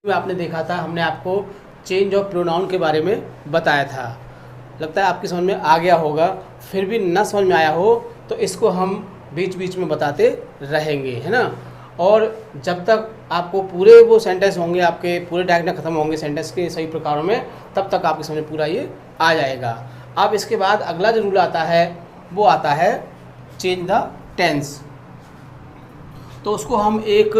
में आपने देखा था, हमने आपको चेंज ऑफ प्रोनाउन के बारे में बताया था। लगता है आपकी समझ में आ गया होगा। फिर भी न समझ में आया हो तो इसको हम बीच बीच में बताते रहेंगे, है ना। और जब तक आपको पूरे वो सेंटेंस होंगे, आपके पूरे डायग्राम खत्म होंगे सेंटेंस के सही प्रकारों में, तब तक आपकी समझ में पूरा ये आ जाएगा। अब इसके बाद अगला जो रूल आता है वो आता है चेंज द टेंस। तो उसको हम एक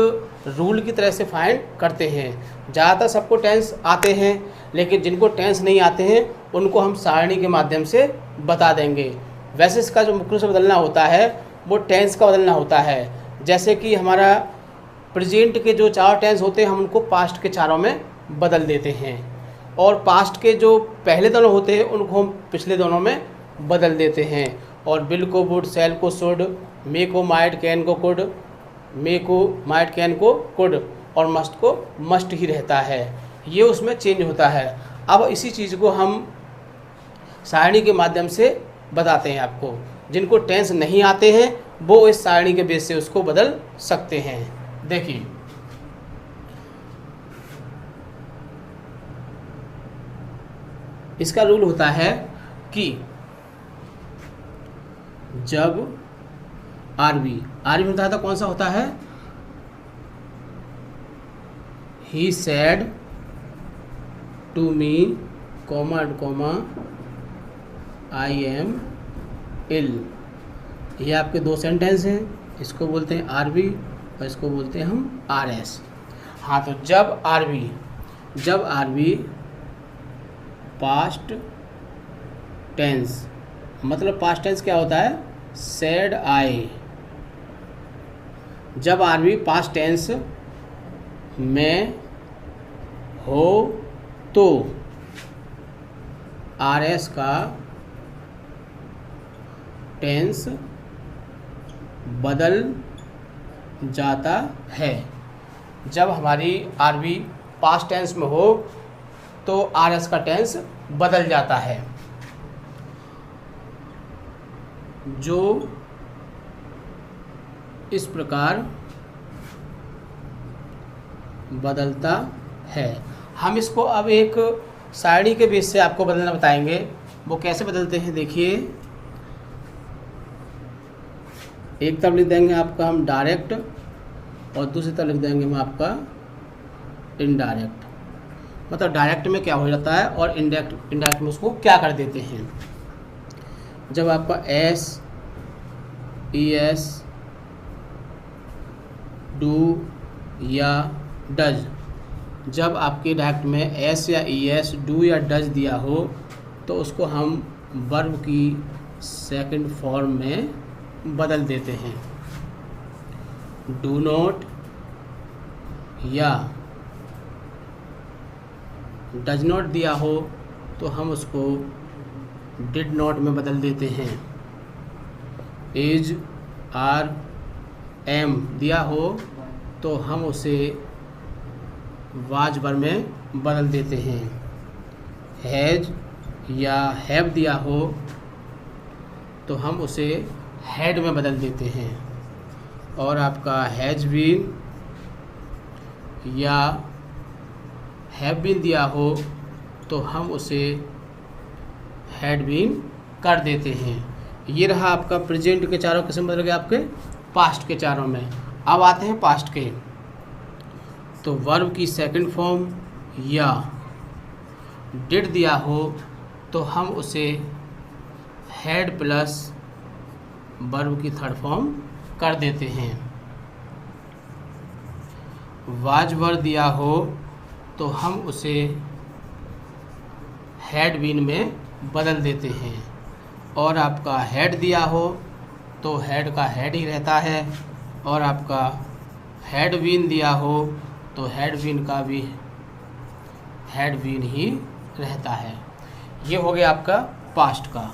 रूल की तरह से फाइंड करते हैं। ज़्यादातर सबको टेंस आते हैं, लेकिन जिनको टेंस नहीं आते हैं उनको हम सारणी के माध्यम से बता देंगे। वैसे इसका जो मुख्य रूप से बदलना होता है वो टेंस का बदलना होता है। जैसे कि हमारा प्रेजेंट के जो 4 टेंस होते हैं हम उनको पास्ट के 4 में बदल देते हैं, और पास्ट के जो पहले दोनों होते हैं उनको हम पिछले दोनों में बदल देते हैं। और विल को वुड, सेल को शुड, मे को माइट, कैन को कुड, मे को माइट, कैन को कुड, और मस्ट को मस्ट ही रहता है। ये उसमें चेंज होता है। अब इसी चीज़ को हम सारणी के माध्यम से बताते हैं आपको। जिनको टेंस नहीं आते हैं वो इस सारणी के बेस से उसको बदल सकते हैं। देखिए, इसका रूल होता है कि जब आरबी में बताया था कौन सा होता है, he said to me comma comma I am ill. ये आपके 2 सेंटेंस हैं, इसको बोलते हैं आरबी और इसको बोलते हैं हम आरएस। हाँ, तो जब आरबी पास्ट टेंस, मतलब पास्ट टेंस क्या होता है, सेड आई। जब आरबी पास्ट टेंस में हो तो आरएस का टेंस बदल जाता है। जब हमारी आरबी पास्ट टेंस में हो तो आरएस का टेंस बदल जाता है, जो इस प्रकार बदलता है। हम इसको अब एक सारणी के बेस से आपको बदलना बताएंगे। वो कैसे बदलते हैं देखिए। एक तरफ लिख देंगे आपका हम डायरेक्ट, और दूसरी तरफ लिख देंगे हम आपका इनडायरेक्ट। मतलब डायरेक्ट में क्या हो जाता है और इनडायरेक्ट में उसको क्या कर देते हैं। जब आपका एस, ई एस, डू या डज, जब आपके डायरेक्ट में एस या ई एस, डू या डज दिया हो तो उसको हम वर्ब की सेकंड फॉर्म में बदल देते हैं। डू नॉट या डज नॉट दिया हो तो हम उसको डिड नॉट में बदल देते हैं। इज, आर, एम दिया हो तो हम उसे वाज वर्ब में बदल देते हैं। हैज या हैव दिया हो तो हम उसे हैड में बदल देते हैं। और आपका हैज बीन या हैव बीन दिया हो तो हम उसे हैड बीन कर देते हैं। ये रहा आपका प्रेजेंट के 4 किस्म बदल गए आपके पास्ट के 4 में। अब आते हैं पास्ट के। तो वर्ब की सेकंड फॉर्म या डिड दिया हो तो हम उसे हैड प्लस वर्ब की थर्ड फॉर्म कर देते हैं। वाज वर्ब दिया हो तो हम उसे हैड बीन में बदल देते हैं। और आपका हैड दिया हो तो हैड का हैड ही रहता है, और आपका हैड बीन दिया हो तो हैड बीन का भी हैड बीन ही रहता है। ये हो गया आपका पास्ट का।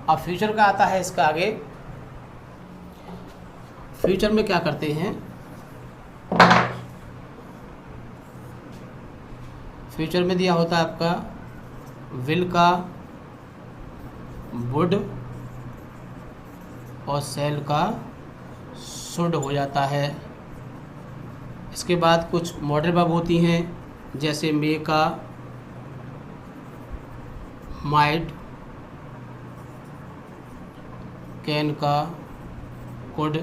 अब फ्यूचर का आता है इसका आगे। फ्यूचर में क्या करते हैं, फ्यूचर में दिया होता है आपका विल का वुड और सेल का शुड हो जाता है। इसके बाद कुछ मॉडल वर्ब होती हैं जैसे मे का माइट, कैन का कुड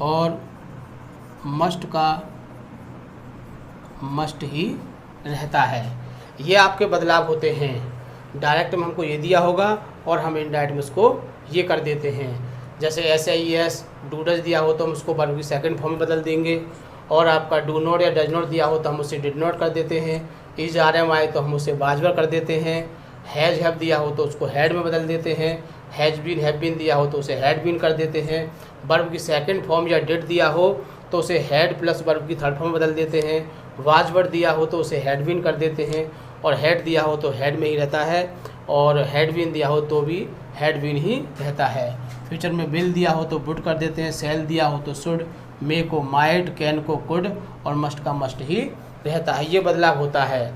और मस्ट का मस्ट ही रहता है। ये आपके बदलाव होते हैं। डायरेक्ट में हमको ये दिया होगा और हम इनडायरेक्ट में उसको ये कर देते हैं। जैसे SIES डूडज दिया हो तो हम उसको वर्ब की सेकंड फॉर्म में बदल देंगे, और आपका डू नॉट या डज नॉट दिया हो तो हम उसे डिड नॉट कर देते हैं। इज RM आए तो हम उसे वाज कर देते हैं। हैज़ हैव दिया हो तो उसको हैड में बदल देते हैं। हैज़ बीन हैव बीन दिया हो तो उसे हैड बीन कर देते हैं। वर्ब की सेकंड फॉर्म या डिड दिया हो तो उसे हैड प्लस वर्ब की थर्ड फॉर्म में बदल देते हैं। वाज वर्ड दिया हो तो उसे हैड बीन कर देते हैं, और हैड दिया हो तो हैड में ही रहता है, और हैड बीन दिया हो तो भी हैड बीन ही रहता है। फ्यूचर में विल दिया हो तो वुड कर देते हैं। सेल दिया हो तो शुड, मे को माइट, कैन को कुड और मस्ट का मस्ट ही रहता है। ये बदलाव होता है।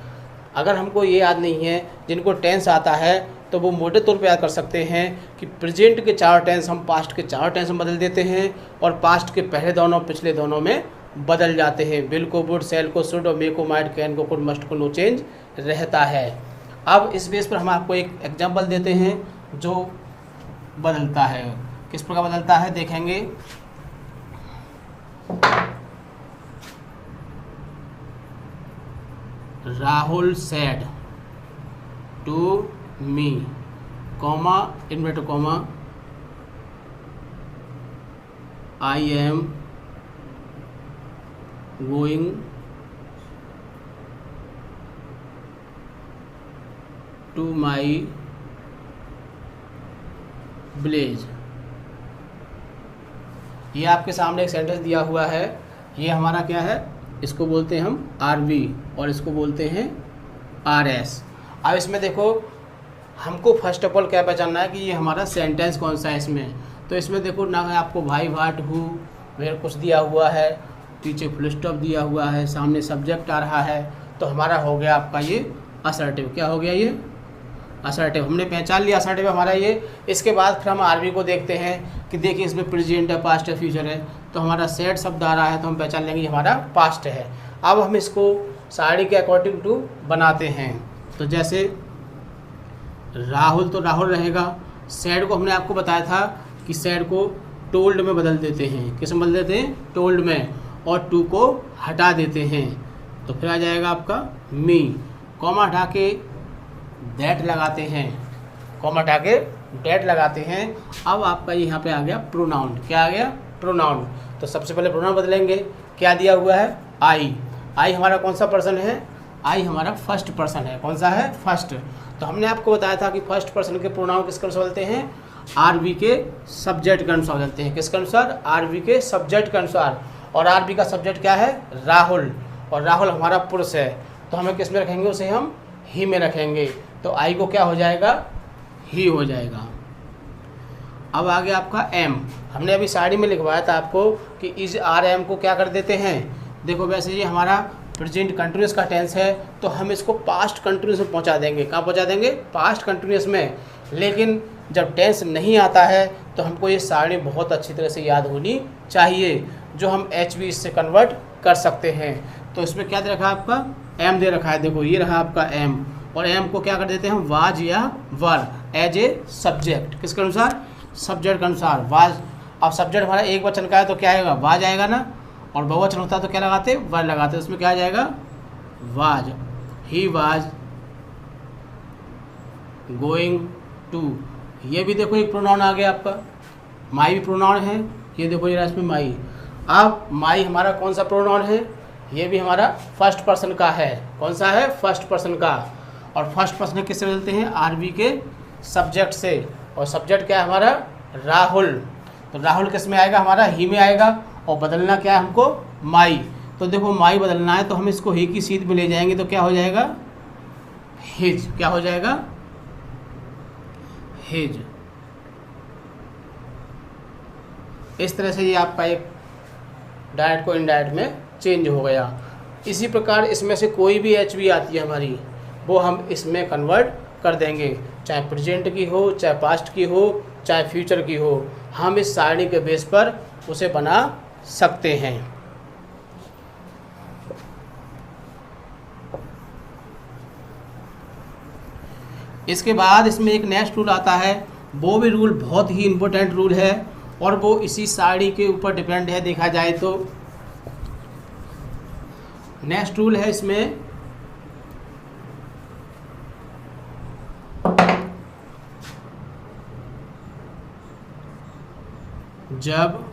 अगर हमको ये याद नहीं है, जिनको टेंस आता है तो वो मोटे तौर पे याद कर सकते हैं कि प्रेजेंट के 4 टेंस हम पास्ट के 4 टेंस में बदल देते हैं, और पास्ट के पहले दोनों पिछले दोनों में बदल जाते हैं। विल को वुड, सेल को शुड और मे को माइट, कैन को कुड, मस्ट को नो चेंज रहता है। अब इस बेस पर हम आपको एक एग्जाम्पल देते हैं जो बदलता है। किस प्रकार बदलता है देखेंगे। Rahul said to me, comma inverted comma, I am going to my village. ये आपके सामने एक सेंटेंस दिया हुआ है। ये हमारा क्या है, इसको बोलते हैं हम RV और इसको बोलते हैं RS। अब इसमें देखो, हमको फर्स्ट ऑफ ऑल क्या पहचानना है कि ये हमारा सेंटेंस कौन सा है इसमें। तो इसमें देखो ना, आपको भाई, वाट, हु, वेयर कुछ दिया हुआ है, पीछे फुल स्टॉप दिया हुआ है, सामने सब्जेक्ट आ रहा है। तो हमारा हो गया आपका ये असर्टिव। क्या हो गया ये असर्टिव। हमने पहचान लिया असर्टिव हमारा ये। इसके बाद फिर हम RV को देखते हैं कि देखिए इसमें प्रेजेंट है, पास्ट है, फ्यूचर है। तो हमारा सेड शब्द आ रहा है तो हम पहचान लेंगे हमारा पास्ट है। अब हम इसको साड़ी के अकॉर्डिंग टू बनाते हैं। तो जैसे राहुल तो राहुल रहेगा। सैड को हमने आपको बताया था कि सैड को टोल्ड में बदल देते हैं। किस में बदल देते हैं? टोल्ड में। और टू को हटा देते हैं तो फिर आ जाएगा आपका मी। कॉमा हटा के दैट लगाते हैं, कॉमा हटा के डेट लगाते हैं। अब आपका यहाँ पे आ गया प्रोनाउन। क्या आ गया? प्रोनाउन। तो सबसे पहले प्रोनाउन बदलेंगे। क्या दिया हुआ है? आई। आई हमारा कौन सा पर्सन है? आई हमारा फर्स्ट पर्सन है। कौन सा है? फर्स्ट। तो हमने आपको बताया था कि फर्स्ट पर्सन के प्रोनाउन किसके अनुसार बदलते हैं? आरबी के सब्जेक्ट के अनुसार बदलते हैं। किसके अनुसार? आरबी के सब्जेक्ट के अनुसार। और आरबी का सब्जेक्ट क्या है? राहुल। और राहुल हमारा पुरुष है तो हमें किस में रखेंगे? उसे हम ही में रखेंगे। तो आई को क्या हो जाएगा? ही हो जाएगा। अब आ गया आपका एम। हमने अभी साड़ी में लिखवाया था आपको कि इज आर एम को क्या कर देते हैं। देखो वैसे ये हमारा प्रेजेंट कंटिन्यूस का टेंस है तो हम इसको पास्ट कंटिन्यूस में पहुंचा देंगे। कहाँ पहुंचा देंगे? पास्ट कंटिन्यूस में। लेकिन जब टेंस नहीं आता है तो हमको ये साड़ी बहुत अच्छी तरह से याद होनी चाहिए, जो हम एच वी इससे कन्वर्ट कर सकते हैं। तो इसमें क्या दे रखा है आपका? एम दे रखा है। देखो ये रहा आपका एम। और एम को क्या कर देते हैं? वाज या वर एज ए सब्जेक्ट। किसके अनुसार? सब्जेक्ट के अनुसार। वाज। अब सब्जेक्ट हमारा एक वचन का है तो क्या आएगा? वाज आएगा ना। और बहुवचन होता है तो क्या लगाते? वर लगाते। उसमें क्या आ जाएगा? Was. He was going to. ये भी देखो एक प्रोनाउन आ गया आपका। माई भी प्रोनाउन है। ये देखो ये रहा इसमें माई। अब माई हमारा कौन सा प्रोनाउन है? ये भी हमारा फर्स्ट पर्सन का है। कौन सा है? फर्स्ट पर्सन का। और फर्स्ट पर्सन किससे बदलते हैं? आरबी के सब्जेक्ट से। और सब्जेक्ट क्या है हमारा? राहुल। तो राहुल किस में आएगा? हमारा ही में आएगा। और बदलना क्या है हमको? माई। तो देखो माई बदलना है तो हम इसको ही की सीध में ले जाएंगे तो क्या हो जाएगा? हिज। क्या हो जाएगा? हिज। इस तरह से ये आपका एक डायरेक्ट को इनडायरेक्ट में चेंज हो गया। इसी प्रकार इसमें से कोई भी एच वी आती है हमारी, वो हम इसमें कन्वर्ट कर देंगे। चाहे प्रेजेंट की हो, चाहे पास्ट की हो, चाहे फ्यूचर की हो, हम इस सारणी के बेस पर उसे बना सकते हैं। इसके बाद इसमें एक नेक्स्ट रूल आता है, वो भी रूल बहुत ही इम्पोर्टेंट रूल है और वो इसी साड़ी के ऊपर डिपेंड है देखा जाए तो। नेक्स्ट रूल है इसमें जब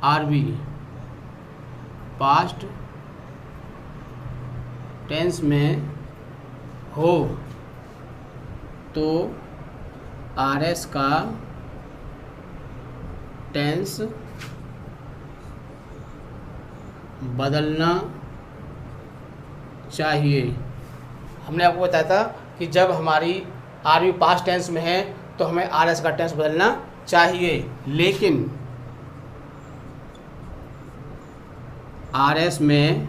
आरबी पास्ट टेंस में हो तो आरएस का टेंस बदलना चाहिए। हमने आपको बताया था कि जब हमारी आरबी पास्ट टेंस में है तो हमें आरएस का टेंस बदलना चाहिए, लेकिन आरएस में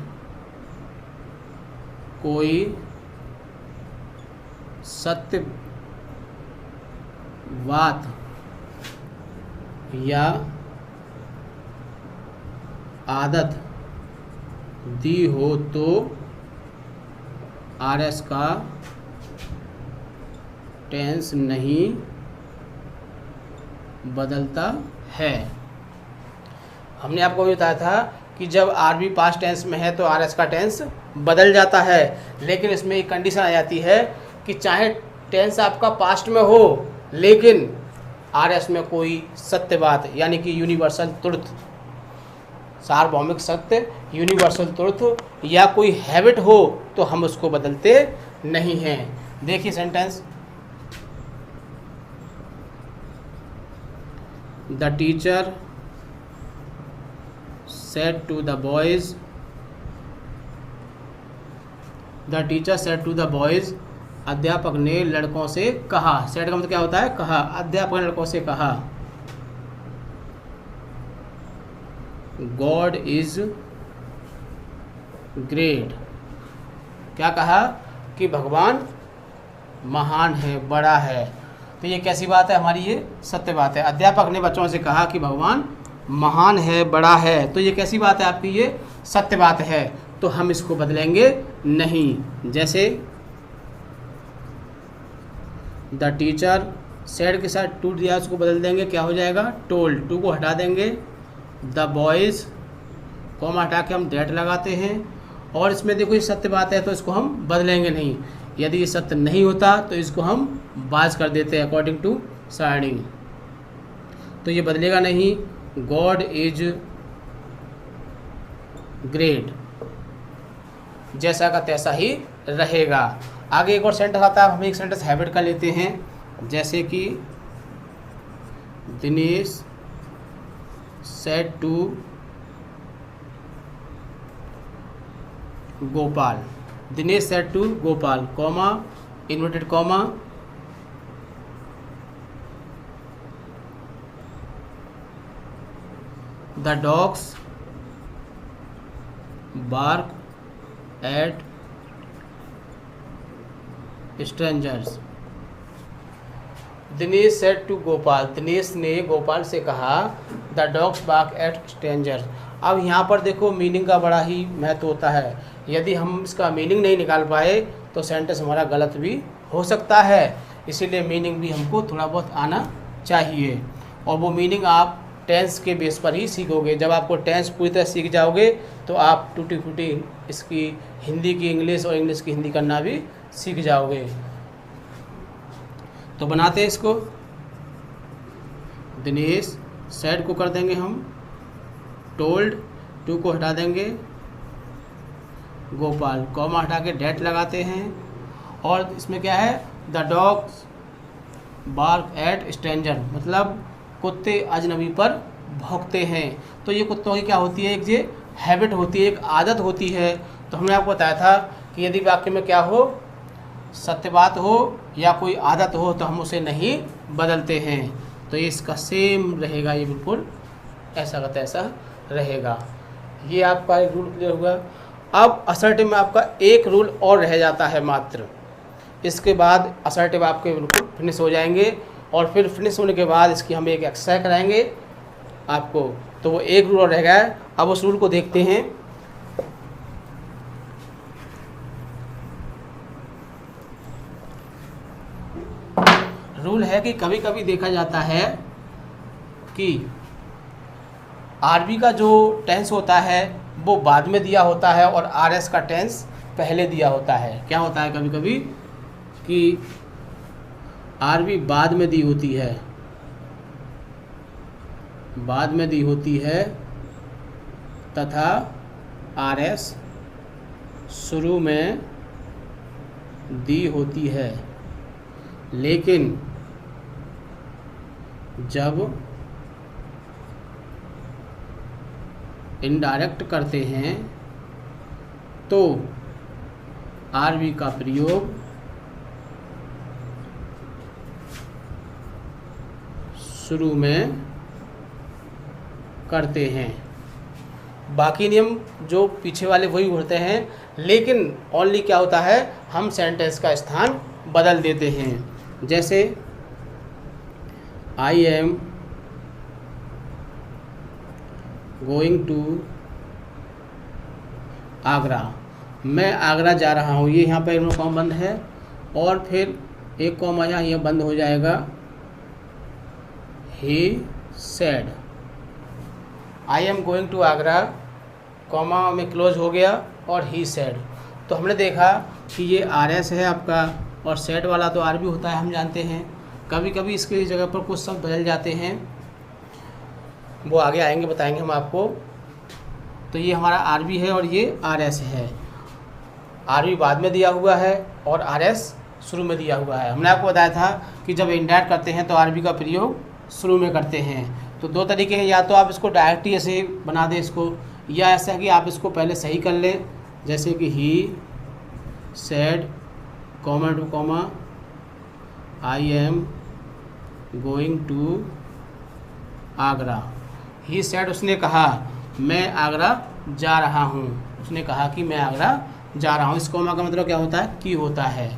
कोई सत्य बात या आदत दी हो तो आरएस का टेंस नहीं बदलता है। हमने आपको भी बताया था कि जब आरबी पास्ट टेंस में है तो आरएस का टेंस बदल जाता है, लेकिन इसमें एक कंडीशन आ जाती है कि चाहे टेंस आपका पास्ट में हो लेकिन आरएस में कोई सत्य बात यानी कि यूनिवर्सल ट्रुथ, सार्वभौमिक सत्य, यूनिवर्सल ट्रुथ या कोई हैबिट हो तो हम उसको बदलते नहीं हैं। देखिए sentence, the teacher said to the boys, the teacher said to the boys, अध्यापक ने लड़कों से कहा। said का मतलब क्या होता है? कहा। अध्यापक ने लड़कों से कहा God is great। क्या कहा? कि भगवान महान है, बड़ा है। तो ये कैसी बात है? हमारी ये सत्य बात है। अध्यापक ने बच्चों से कहा कि भगवान महान है, बड़ा है, तो ये कैसी बात है आपकी? ये सत्य बात है, तो हम इसको बदलेंगे नहीं। जैसे द टीचर सेड के साथ टू दिया, उसको बदल देंगे, क्या हो जाएगा? टोल्ड। टू को हटा देंगे, द बॉयज़ कॉमा हटा के हम दैट लगाते हैं, और इसमें देखो ये सत्य बात है तो इसको हम बदलेंगे नहीं। यदि ये सत्य नहीं होता तो इसको हम बाज कर देते हैं अकॉर्डिंग टू सारणी, तो ये बदलेगा नहीं। गॉड इज ग्रेट, जैसा का तैसा ही रहेगा। आगे एक और सेंटेंस आता है, हम एक सेंटेंस हैबिट का लेते हैं, जैसे कि Dinesh said to Gopal. Dinesh said to Gopal, comma inverted comma, the dogs bark at strangers। Dinesh said to Gopal, Dinesh ने गोपाल से कहा the dogs bark at strangers. अब यहाँ पर देखो मीनिंग का बड़ा ही महत्व होता है। यदि हम इसका मीनिंग नहीं निकाल पाए तो सेंटेंस हमारा गलत भी हो सकता है, इसीलिए मीनिंग भी हमको थोड़ा बहुत आना चाहिए, और वो मीनिंग आप टेंस के बेस पर ही सीखोगे। जब आपको टेंस पूरी तरह सीख जाओगे तो आप टूटी फूटी इसकी हिंदी की इंग्लिश और इंग्लिश की हिंदी करना भी सीख जाओगे। तो बनाते हैं इसको, दिनेश सेड को कर देंगे हम टोल्ड, टू को हटा देंगे, गोपाल कॉमा हटा के डेट लगाते हैं, और इसमें क्या है? The dogs bark at stranger, मतलब कुत्ते अजनबी पर भौंकते हैं। तो ये कुत्तों की क्या होती है? एक ये हैबिट होती है, एक आदत होती है। तो हमने आपको बताया था कि यदि वाक्य में क्या हो, सत्य बात हो या कोई आदत हो तो हम उसे नहीं बदलते हैं। तो ये इसका सेम रहेगा, ये बिल्कुल ऐसा का तैसा रहेगा। ये आपका एक रूल क्लियर हुआ। अब असर्टिव में आपका एक रूल और रह जाता है मात्र, इसके बाद असर्टिव आपके बिल्कुल फिनिश हो जाएंगे, और फिर फिनिश होने के बाद इसकी हम एक एक्सरसाइज कराएंगे आपको। तो वो एक रूल और रह गया है, अब उस रूल को देखते हैं। रूल है कि कभी कभी देखा जाता है कि आरबी का जो टेंस होता है वो बाद में दिया होता है और आरएस का टेंस पहले दिया होता है। क्या होता है कभी कभी कि आरबी बाद में दी होती है, बाद में दी होती है तथा आरएस शुरू में दी होती है, लेकिन जब इनडायरेक्ट करते हैं तो आरबी का प्रयोग शुरू में करते हैं। बाकी नियम जो पीछे वाले वही होते हैं, लेकिन ओनली क्या होता है, हम सेंटेंस का स्थान बदल देते हैं। जैसे I am going to Agra, मैं आगरा जा रहा हूँ, ये यहाँ पर कॉमा बंद है और फिर एक कॉमा यहाँ बंद हो जाएगा। He said, I am going to Agra, comma में क्लोज हो गया और ही सेड। तो हमने देखा कि ये आर एस है आपका और सेड वाला तो आर भी होता है, हम जानते हैं। कभी कभी इसकी जगह पर कुछ शब्द बदल जाते हैं, वो आगे आएंगे बताएंगे हम आपको। तो ये हमारा आर बी है और ये आर एस है। आर बी बाद में दिया हुआ है और आर एस शुरू में दिया हुआ है। हमने आपको बताया था कि जब इंडायरेक्ट करते हैं तो आर बी का प्रयोग शुरू में करते हैं। तो दो तरीके हैं, या तो आप इसको डायरेक्ट ही ऐसे बना दें इसको, या ऐसा कि आप इसको पहले सही कर लें, जैसे कि he said comma to comma I am going to Agra. He said उसने कहा मैं आगरा जा रहा हूँ, उसने कहा कि मैं आगरा जा रहा हूँ। इस कॉमा का मतलब क्या होता है, की होता है।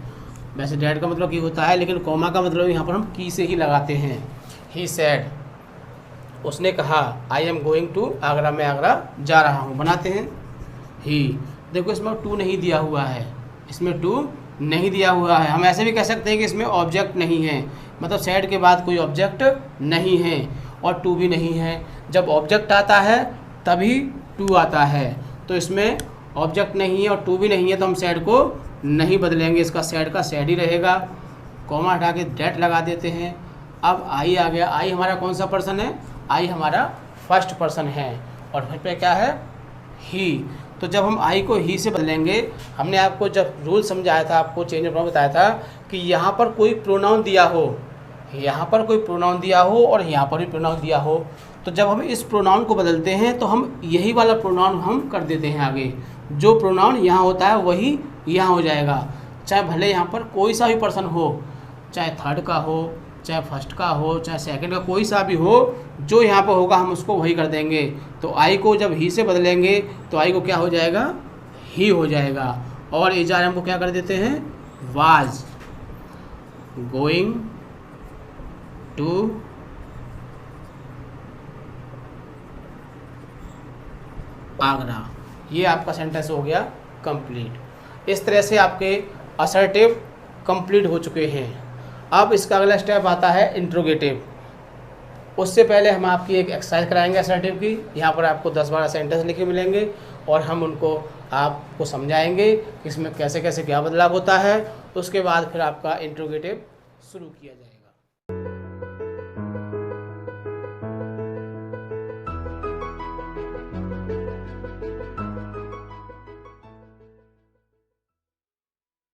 वैसे डैड का मतलब की होता है, लेकिन कॉमा का मतलब यहाँ पर हम की से ही लगाते हैं। ही सेड उसने कहा I am going to Agra, मैं आगरा जा रहा हूँ, बनाते हैं ही। देखो इसमें टू नहीं दिया हुआ है, इसमें टू नहीं दिया हुआ है। हम ऐसे भी कह सकते हैं कि इसमें ऑब्जेक्ट नहीं है, मतलब सेड के बाद कोई ऑब्जेक्ट नहीं है और टू भी नहीं है। जब ऑब्जेक्ट आता है तभी टू आता है, तो इसमें ऑब्जेक्ट नहीं है और टू भी नहीं है, तो हम सेड को नहीं बदलेंगे, इसका सेड का सेड ही रहेगा। कॉमा हटा के डेट लगा देते हैं। अब आई आ गया, आई हमारा कौन सा पर्सन है, आई हमारा फर्स्ट पर्सन है और फिर पे क्या है, ही। तो जब हम आई को ही से बदलेंगे, हमने आपको जब रूल समझाया था, आपको चेंज ऑफ प्रोनाउन बताया था कि यहाँ पर कोई प्रोनाउन दिया हो, यहाँ पर कोई प्रोनाउन दिया हो और यहाँ पर भी प्रोनाउन दिया हो, तो जब हम इस प्रोनाउन को बदलते हैं तो हम यही वाला प्रोनाउन हम कर देते हैं आगे। जो प्रोनाउन यहाँ होता है वही यहाँ हो जाएगा, चाहे भले यहाँ पर कोई सा भी पर्सन हो, चाहे थर्ड का हो, चाहे फर्स्ट का हो, चाहे सेकंड का, कोई सा भी हो, जो यहाँ पर होगा हम उसको वही कर देंगे। तो आई को जब ही से बदलेंगे तो आई को क्या हो जाएगा, ही हो जाएगा। और एचआरएम को क्या कर देते हैं, वाज गोइंग टू आगरा। ये आपका सेंटेंस हो गया कंप्लीट। इस तरह से आपके असर्टिव कंप्लीट हो चुके हैं। अब इसका अगला स्टेप आता है इंट्रोगेटिव। उससे पहले हम आपकी एक एक्सरसाइज कराएंगे असर्टिव की। यहाँ पर आपको 10-12 सेंटेंस लिखे मिलेंगे और हम उनको आपको समझाएंगे कि इसमें कैसे कैसे क्या बदलाव होता है। उसके बाद फिर आपका इंट्रोगेटिव शुरू किया जाएगा।